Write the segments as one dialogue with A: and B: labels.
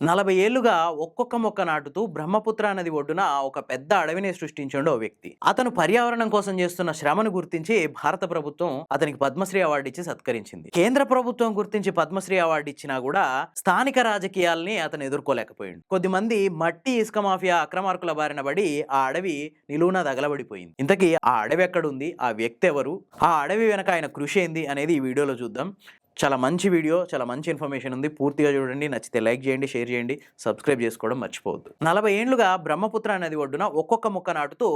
A: 40 ఏళ్లుగా ఒక్కొక్క మొక్క నాటుతూ బ్రహ్మపుత్ర నది ఒడ్డున ఒక పెద్ద అడవిని సృష్టించాడు ఓ వ్యక్తి. అతను పర్యావరణం కోసం చేస్తున్న శ్రమను గుర్తించి భారత ప్రభుత్వం అతనికి పద్మశ్రీ అవార్డు ఇచ్చి సత్కరించింది. కేంద్ర ప్రభుత్వం గుర్తించి పద్మశ్రీ అవార్డు ఇచ్చినా కూడా స్థానిక రాజకీయాల్ని అతను ఎదుర్కోలేకపోయాడు. కొద్దిమంది మట్టి ఇసుక మాఫియా అక్రమార్కుల బారిన పడి ఆ అడవి నిలువునా తగలబడిపోయింది. ఇంతకీ ఆ అడవి ఎక్కడుంది, ఆ వ్యక్తి ఎవరు, ఆ అడవి వెనక ఆయన కృషి ఏంది అనేది ఈ వీడియోలో చూద్దాం. చాలా మంచి వీడియో, చాలా మంచి ఇన్ఫర్మేషన్ ఉంది. పూర్తిగా చూడండి. నచ్చితే లైక్ చేయండి, షేర్ చేయండి, సబ్స్క్రైబ్ చేసుకోవడం మర్చిపోవద్దు. 40 ఏండ్లుగా బ్రహ్మపుత్ర నది ఒడ్డున ఒక్కొక్క మొక్క నాటుతూ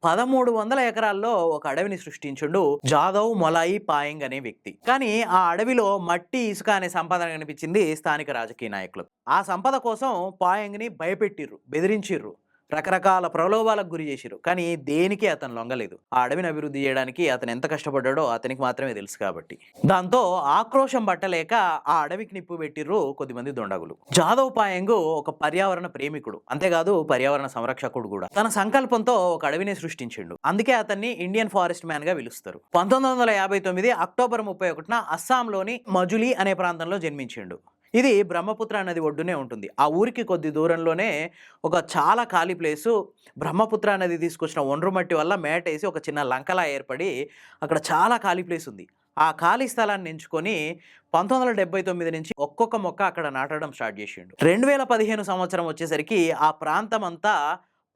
A: 1300 ఎకరాల్లో ఒక అడవిని సృష్టించుండు జాదవ్ మొలాయి పాయింగ్ అనే వ్యక్తి. కానీ ఆ అడవిలో మట్టి ఇసుక అనే సంపద కనిపించింది స్థానిక రాజకీయ నాయకులకు. ఆ సంపద కోసం పాయింగ్ ని భయపెట్టిర్రు, బెదిరించిర్రు, రకరకాల ప్రలోభాలకు గురి చేసిరు. కానీ దేనికి అతను లొంగలేదు. ఆ అడవిని అభివృద్ధి చేయడానికి అతను ఎంత కష్టపడ్డాడో అతనికి మాత్రమే తెలుసు కాబట్టి. దాంతో ఆక్రోశం పట్టలేక ఆ అడవికి నిప్పు పెట్టిర్రు కొద్దిమంది దొండగులు. జాదవ్ పాయంగ్ ఒక పర్యావరణ ప్రేమికుడు, అంతేకాదు పర్యావరణ సంరక్షకుడు కూడా. తన సంకల్పంతో ఒక అడవిని సృష్టించిండు. అందుకే అతన్ని ఇండియన్ ఫారెస్ట్ మ్యాన్ గా పిలుస్తారు. 1959 అక్టోబర్ 31న అస్సాంలోని మజులీ అనే ప్రాంతంలో జన్మించిండు. ఇది బ్రహ్మపుత్ర నది ఒడ్డునే ఉంటుంది. ఆ ఊరికి కొద్ది దూరంలోనే ఒక చాలా ఖాళీ ప్లేసు. బ్రహ్మపుత్ర నది తీసుకొచ్చిన ఒండ్రు మట్టి వల్ల మేటేసి ఒక చిన్న లంకలా ఏర్పడి అక్కడ చాలా ఖాళీ ప్లేస్ ఉంది. ఆ ఖాళీ స్థలాన్ని ఎంచుకొని 1979 నుంచి ఒక్కొక్క మొక్క అక్కడ నాటడం స్టార్ట్ చేసిండు. 2015 సంవత్సరం వచ్చేసరికి ఆ ప్రాంతం అంతా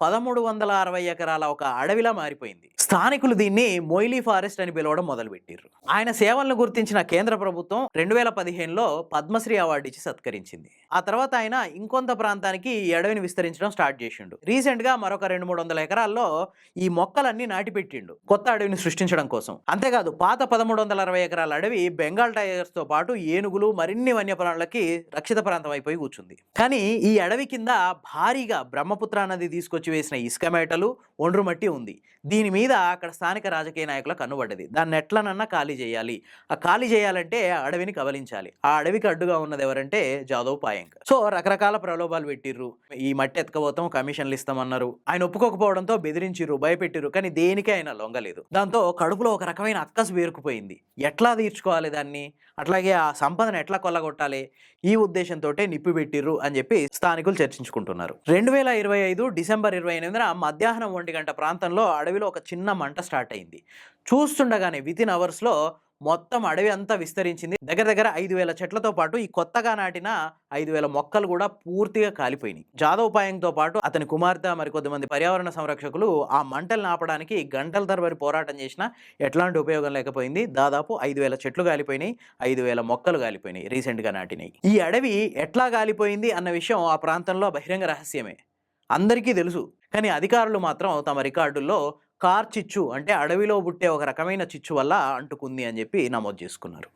A: 1360 ఎకరాల ఒక అడవిలా మారిపోయింది. స్థానికులు దీన్ని మొయిలీ ఫారెస్ట్ అని పిలవడం మొదలుపెట్టారు. ఆయన సేవలను గుర్తించిన కేంద్ర ప్రభుత్వం 2015లో పద్మశ్రీ అవార్డు ఇచ్చి సత్కరించింది. ఆ తర్వాత ఆయన ఇంకొంత ప్రాంతానికి ఈ అడవిని విస్తరించడం స్టార్ట్ చేసిండు. రీసెంట్ గా మరొక 200-300 ఎకరాల్లో ఈ మొక్కలన్నీ నాటిపెట్టిండు కొత్త అడవిని సృష్టించడం కోసం. అంతేకాదు పాత 1360 ఎకరాల అడవి బెంగాల్ టైగర్స్ తో పాటు ఏనుగులు, మరిన్ని వన్యప్రాణులకి రక్షిత ప్రాంతం అయిపోయి కూర్చుంది. కానీ ఈ అడవి కింద భారీగా బ్రహ్మపుత్ర నది తీసుకొచ్చి వేసిన ఇసుక మేటలు, ఒండ్రు మట్టి ఉంది. దీని మీద అక్కడ స్థానిక రాజకీయ నాయకుల కన్నుబడ్డది. దాన్ని ఎట్లనన్నా ఖాళీ చేయాలి. ఆ ఖాళీ చేయాలంటే అడవిని కబలించాలి. ఆ అడవికి అడ్డుగా ఉన్నది ఎవరంటే జాదవ్ పాయంగ్. సో రకరకాల ప్రలోభాలు పెట్టిర్రు. ఈ మట్టి ఎత్తుకపోతాం, కమిషన్లు ఇస్తామన్నారు. ఆయన ఒప్పుకోకపోవడంతో బెదిరించిర్రు, భయపెట్టిర్రు. కానీ దేనికే ఆయన లొంగలేదు. దాంతో కడుపులో ఒక రకమైన అక్కసు పేరుకుపోయింది. ఎట్లా తీర్చుకోవాలి దాన్ని, అట్లాగే ఆ సంపదను ఎట్లా కొల్లగొట్టాలి, ఈ ఉద్దేశంతో నిప్పు పెట్టిర్రు అని చెప్పి స్థానికులు చర్చించుకుంటున్నారు. 2025 డిసెంబర్ 28న మధ్యాహ్నం 1 గంట ప్రాంతంలో అడవిలో ఒక చిన్న మంట స్టార్ట్ అయింది. చూస్తుండగానే వితిన్ అవర్స్ లో మొత్తం అడవి అంతా విస్తరించింది. దగ్గర దగ్గర 5000 చెట్లతో పాటు ఈ కొత్తగా నాటిన 5000 మొక్కలు కూడా పూర్తిగా కాలిపోయినాయి. జాదవ్ పాయంగ్ తో పాటు అతని కుమార్తె, మరి కొద్దిమంది పర్యావరణ సంరక్షకులు ఆ మంటలు ఆపడానికి గంటల తరబడి పోరాటం చేసినా ఎట్లాంటి ఉపయోగం లేకపోయింది. దాదాపు 5000 చెట్లు కాలిపోయినాయి, 5000 మొక్కలు కాలిపోయినాయి, రీసెంట్ గా నాటినాయి. ఈ అడవి ఎట్లా కాలిపోయింది అన్న విషయం ఆ ప్రాంతంలో బహిరంగ రహస్యమే, అందరికీ తెలుసు. కానీ అధికారులు మాత్రం తమ రికార్డుల్లో కార్ చిచ్చు అంటే అడవిలో పుట్టే ఒక రకమైన చిచ్చు వల్ల అంటుకుంది అని చెప్పి నమోదు చేసుకున్నారు.